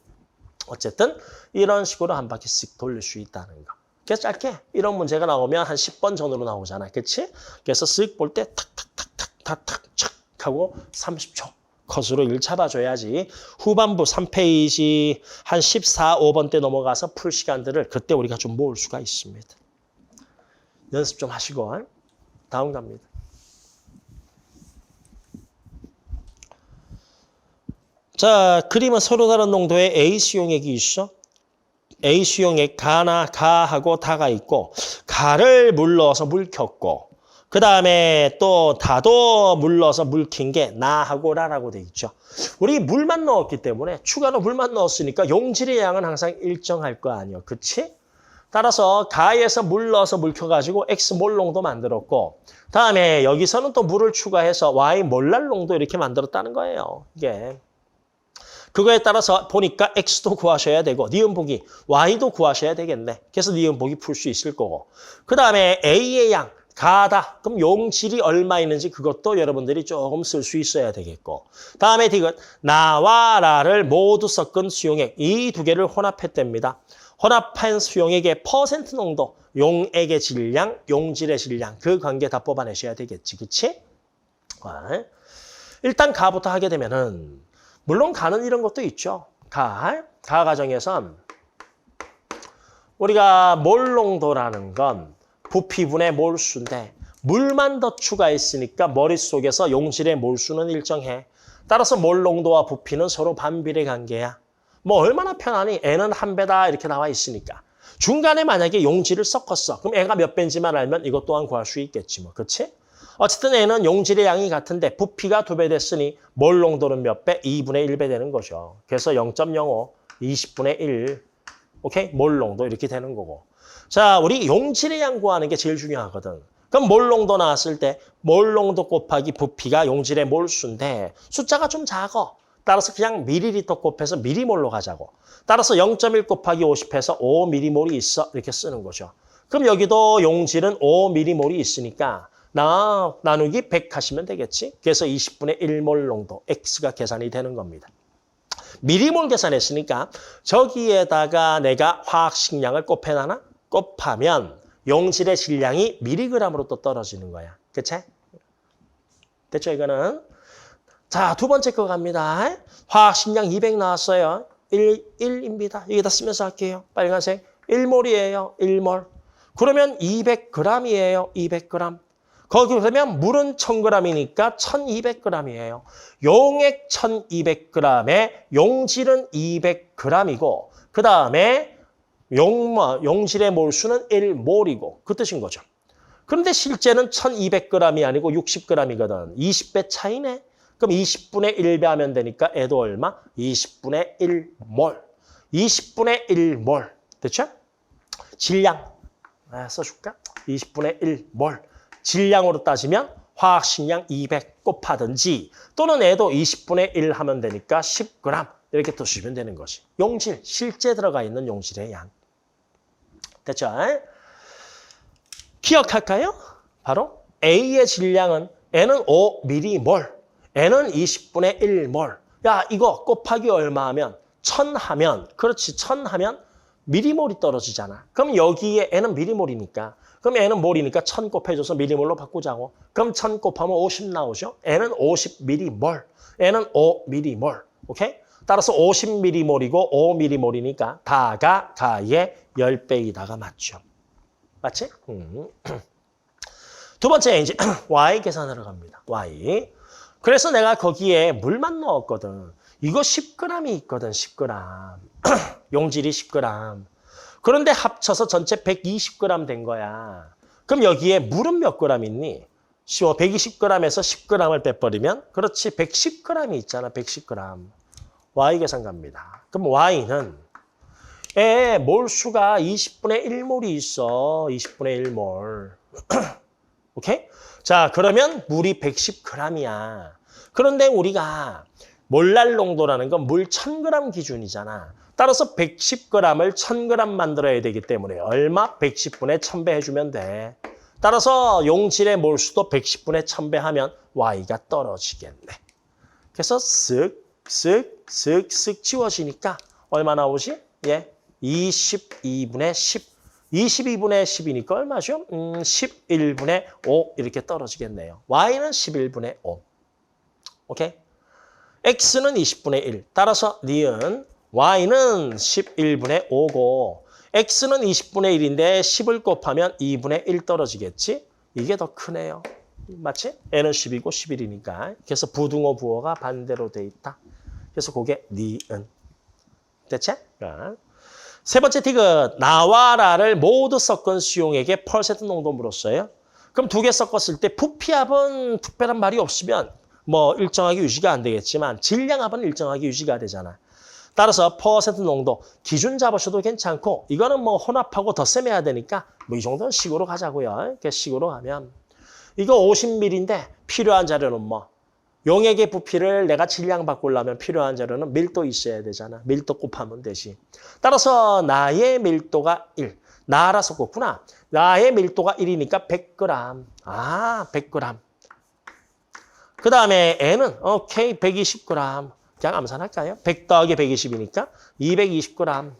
어쨌든 이런 식으로 한 바퀴씩 돌릴 수 있다는 거. 그래서 짧게 이런 문제가 나오면 한 10번 전으로 나오잖아. 그렇지? 그래서 쓱 볼 때 탁탁탁탁탁탁 착 하고 30초. 컷으로 1 잡아줘야지 후반부 3페이지 한 14, 5번 때 넘어가서 풀 시간들을 그때 우리가 좀 모을 수가 있습니다. 연습 좀 하시고 다음 갑니다. 자, 그림은 서로 다른 농도의 A 수용액이 있어. A 수용액 가나 가하고 다가 있고 가를 물 넣어서 물 켰고 그 다음에 또 다도 물 넣어서 물 킨 게 나하고 라라고 돼 있죠. 우리 물만 넣었기 때문에 추가로 물만 넣었으니까 용질의 양은 항상 일정할 거 아니에요. 그치? 따라서 가에서 물 넣어서 물 켜가지고 X몰 농도 만들었고 다음에 여기서는 또 물을 추가해서 Y 몰랄 농도 이렇게 만들었다는 거예요. 이게. 그거에 따라서 보니까 X도 구하셔야 되고 니은보기 Y도 구하셔야 되겠네. 그래서 니은보기 풀 수 있을 거고. 그 다음에 A의 양, 가다. 그럼 용질이 얼마 있는지 그것도 여러분들이 조금 쓸 수 있어야 되겠고. 다음에 디귿, 나와 라를 모두 섞은 수용액. 이 두 개를 혼합했답니다. 혼합한 수용액의 퍼센트 농도, 용액의 질량, 용질의 질량. 그 관계 다 뽑아내셔야 되겠지. 그치? 일단 가부터 하게 되면은 물론 가는 이런 것도 있죠. 가 과정에선 우리가 몰 농도라는 건 부피분의 몰수인데 물만 더 추가했으니까 머릿속에서 용질의 몰수는 일정해. 따라서 몰 농도와 부피는 서로 반비례 관계야. 뭐 얼마나 편하니? N은 한 배다 이렇게 나와 있으니까. 중간에 만약에 용질을 섞었어. 그럼 N가 몇 배인지만 알면 이것 또한 구할 수 있겠지 뭐. 그렇지? 어쨌든 N은 용질의 양이 같은데 부피가 2배 됐으니 몰 농도는 몇 배? 2분의 1배 되는 거죠. 그래서 0.05, 20분의 1, 오케이? 몰 농도 이렇게 되는 거고. 자, 우리 용질의 양 구하는 게 제일 중요하거든. 그럼 몰 농도 나왔을 때 몰 농도 곱하기 부피가 용질의 몰수인데 숫자가 좀 작아. 따라서 그냥 밀리리터 곱해서 미리몰로 가자고. 따라서 0.1 곱하기 50해서 5m몰이 있어. 이렇게 쓰는 거죠. 그럼 여기도 용질은 5m몰이 있으니까 나누기 100 하시면 되겠지. 그래서 20분의 1몰 농도 X가 계산이 되는 겁니다. 미리몰 계산했으니까 저기에다가 내가 화학식량을 곱해놔나? 곱하면 용질의 질량이 미리그램으로 또 떨어지는 거야. 그치? 됐죠, 이거는? 자, 두 번째 거 갑니다. 화학식량 200 나왔어요. 1입니다. 여기다 쓰면서 할게요. 빨간색. 1몰이에요. 1몰. 그러면 200g이에요. 200g. 거기 보면 물은 1000g이니까 1200g이에요. 용액 1200g에 용질은 200g이고 그 다음에 용질의 몰수는 1몰이고 그 뜻인 거죠. 그런데 실제는 1200g이 아니고 60g이거든. 20배 차이네. 그럼 20분의 1배 하면 되니까 애도 얼마? 20분의 1몰. 20분의 1몰. 됐죠? 질량. 써줄까? 20분의 1몰. 질량으로 따지면 화학식량 200 곱하든지 또는 애도 20분의 1 하면 되니까 10g 이렇게 또 주면 되는 것이. 용질, 실제 들어가 있는 용질의 양. 됐죠? 기억할까요? 바로 A의 질량은 N은 5m몰, N은 20분의 1몰. 야, 이거 곱하기 얼마 하면? 1000 하면, 그렇지, 1000 하면 미리몰이 떨어지잖아. 그럼 여기에 N은 미리몰이니까. 그럼 N은 몰이니까 1000 곱해줘서 미리몰로 바꾸자고. 그럼 1000 곱하면 50 나오죠? N은 50m몰, N은 5m몰. 오케이? 따라서 50m몰이고 5m몰이니까 다가 가의 10배이다가 맞죠. 맞지? 두 번째 이제 Y 계산하러 갑니다. Y. 그래서 내가 거기에 물만 넣었거든. 이거 10g이 있거든. 10g. 용질이 10g. 그런데 합쳐서 전체 120g 된 거야. 그럼 여기에 물은 몇 g 있니? 120g에서 10g을 빼버리면 그렇지 110g이 있잖아. 110g. Y 계산 갑니다. 그럼 Y는 몰수가 20분의 1몰이 있어. 20분의 1몰. 오케이? 자, 그러면 물이 110g이야. 그런데 우리가 몰랄 농도라는 건 물 1000g 기준이잖아. 따라서 110g을 1000g 만들어야 되기 때문에 얼마? 110분의 1000배 해주면 돼. 따라서 용질의 몰수도 110분의 1000배 하면 Y가 떨어지겠네. 그래서 쓱 지워지니까 얼마 나오지? 예, 22분의 10. 22분의 10이니까 얼마죠? 11분의 5 이렇게 떨어지겠네요. Y는 11분의 5. 오케이? X는 20분의 1. 따라서 니은 Y는 11분의 5고 X는 20분의 1인데 10을 곱하면 2분의 1 떨어지겠지? 이게 더 크네요. 맞지? N은 10이고 11이니까. 그래서 부등호 부호가 반대로 돼 있다. 그래서 그게 니은. 됐지? 세 번째 티귿. 나와 라를 모두 섞은 수용액에 퍼센트 농도 물었어요. 그럼 두 개 섞었을 때 부피합은 특별한 말이 없으면 뭐 일정하게 유지가 안 되겠지만 질량합은 일정하게 유지가 되잖아. 따라서 퍼센트 농도 기준 잡으셔도 괜찮고 이거는 뭐 혼합하고 더 셈해야 되니까 뭐 이 정도는 식으로 가자고요. 이렇게 식으로 가면 이거 50ml인데 필요한 자료는 뭐 용액의 부피를 내가 질량 바꾸려면 필요한 자료는 밀도 있어야 되잖아. 밀도 곱하면 되지. 따라서 나의 밀도가 1. 나라 섞었구나. 나의 밀도가 1이니까 100g. 100g. 그 다음에 N은 오케이 120g. 그냥 암산할까요? 100 더하기 120이니까 220g.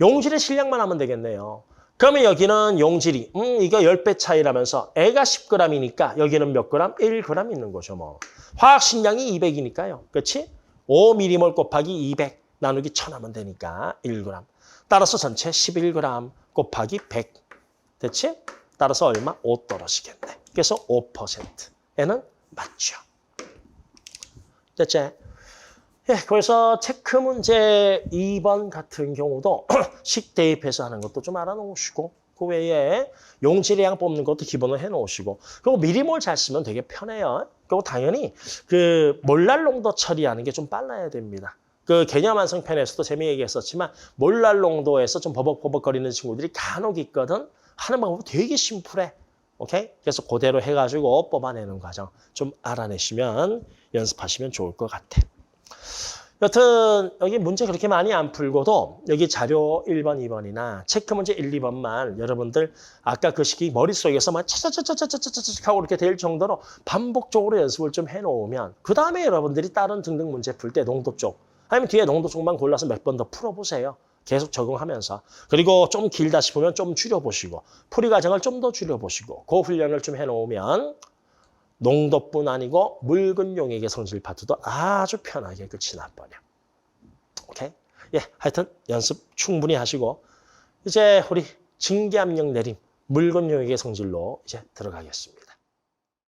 용질의 질량만 하면 되겠네요. 그러면 여기는 용질이 이거 10배 차이라면서 애가 10g이니까 여기는 몇 g? 1g 있는 거죠. 뭐. 화학식량이 200이니까요. 그렇지? 5mm몰 곱하기 200 나누기 1000 하면 되니까 1g. 따라서 전체 11g 곱하기 100. 됐지? 따라서 얼마? 5 떨어지겠네. 그래서 5%에는 맞죠. 됐지? 예, 그래서 체크 문제 2번 같은 경우도 식 대입해서 하는 것도 좀 알아놓으시고 그 외에 용질의 뽑는 것도 기본으로 해놓으시고 그리고 미리몰 잘 쓰면 되게 편해요. 그리고 당연히 그 몰랄 농도 처리하는 게 좀 빨라야 됩니다. 그 개념 완성 편에서도 재미 얘기했었지만 몰랄 농도에서 좀 버벅버벅거리는 친구들이 간혹 있거든. 하는 방법이 되게 심플해. 오케이? 그래서 그대로 해가지고 뽑아내는 과정 좀 알아내시면 연습하시면 좋을 것 같아. 여튼 여기 문제 그렇게 많이 안 풀고도 여기 자료 1번, 2번이나 체크 문제 1, 2번만 여러분들 아까 그 식이 머릿속에서만 차차차차차차차 하고 이렇게 될 정도로 반복적으로 연습을 좀 해놓으면 그 다음에 여러분들이 다른 등등 문제 풀 때 농도 쪽 아니면 뒤에 농도 쪽만 골라서 몇 번 더 풀어보세요. 계속 적응하면서. 그리고 좀 길다 싶으면 좀 줄여보시고 풀이 과정을 좀 더 줄여보시고 그 훈련을 좀 해놓으면 농도뿐 아니고 묽은 용액의 성질 파트도 아주 편하게 끝이 나버려. 오케이? 예, 하여튼 연습 충분히 하시고 이제 우리 증기압력 내림 묽은 용액의 성질로 이제 들어가겠습니다.